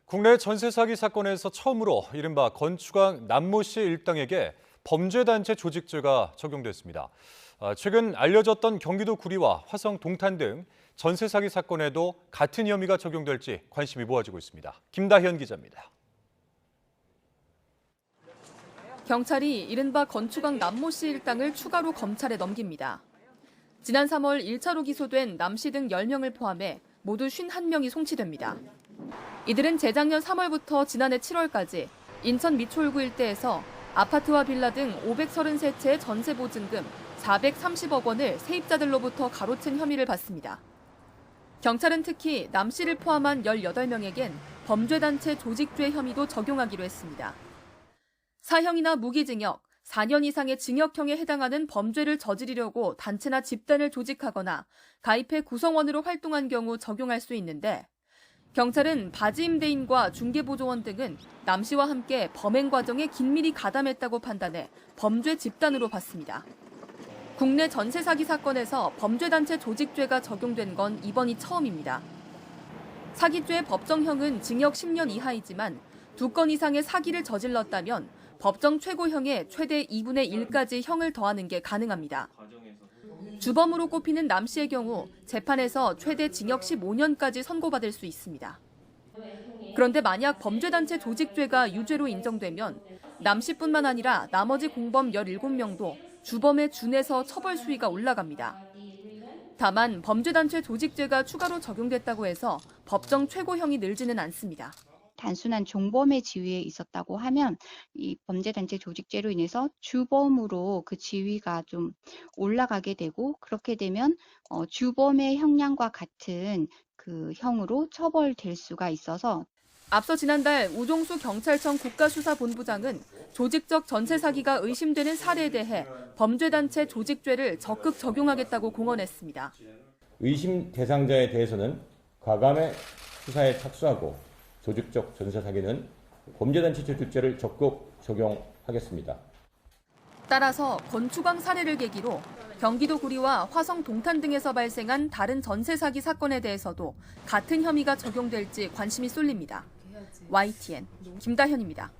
국내 전세 사기 사건에서 처음으로 이른바 건축왕 남모 씨 일당에게 범죄단체 조직죄가 적용됐습니다. 최근 알려졌던 경기도 구리와 화성 동탄 등 전세 사기 사건에도 같은 혐의가 적용될지 관심이 모아지고 있습니다. 김다현 기자입니다. 경찰이 이른바 건축왕 남모 씨 일당을 추가로 검찰에 넘깁니다. 지난 3월 1차로 기소된 남 씨 등 10명을 포함해 모두 51명이 송치됩니다. 이들은 재작년 3월부터 지난해 7월까지 인천 미추홀구 일대에서 아파트와 빌라 등 533채의 전세 보증금 430억 원을 세입자들로부터 가로챈 혐의를 받습니다. 경찰은 특히 남 씨를 포함한 18명에겐 범죄단체 조직죄 혐의도 적용하기로 했습니다. 사형이나 무기징역, 4년 이상의 징역형에 해당하는 범죄를 저지르려고 단체나 집단을 조직하거나 가입해 구성원으로 활동한 경우 적용할 수 있는데 경찰은 바지 임대인과 중개보조원 등은 남 씨와 함께 범행 과정에 긴밀히 가담했다고 판단해 범죄 집단으로 봤습니다. 국내 전세 사기 사건에서 범죄단체 조직죄가 적용된 건 이번이 처음입니다. 사기죄의 법정형은 징역 10년 이하이지만 2건 이상의 사기를 저질렀다면 법정 최고형의 최대 2분의 1까지 형을 더하는 게 가능합니다. 주범으로 꼽히는 남 씨의 경우 재판에서 최대 징역 15년까지 선고받을 수 있습니다. 그런데 만약 범죄단체 조직죄가 유죄로 인정되면 남 씨뿐만 아니라 나머지 공범 17명도 주범에 준해서 처벌 수위가 올라갑니다. 다만 범죄단체 조직죄가 추가로 적용됐다고 해서 법정 최고형이 늘지는 않습니다. 단순한 종범의 지위에 있었다고 하면 이 범죄단체 조직죄로 인해서 주범으로 그 지위가 좀 올라가게 되고 그렇게 되면 주범의 형량과 같은 그 형으로 처벌될 수가 있어서 앞서 지난달 우종수 경찰청 국가수사본부장은 조직적 전세 사기가 의심되는 사례에 대해 범죄단체 조직죄를 적극 적용하겠다고 공언했습니다. 의심 대상자에 대해서는 과감의 수사에 착수하고 조직적 전세 사기는 범죄단체 조직죄를 적극 적용하겠습니다. 따라서 건축왕 사례를 계기로 경기도 구리와 화성 동탄 등에서 발생한 다른 전세 사기 사건에 대해서도 같은 혐의가 적용될지 관심이 쏠립니다. YTN 김다현입니다.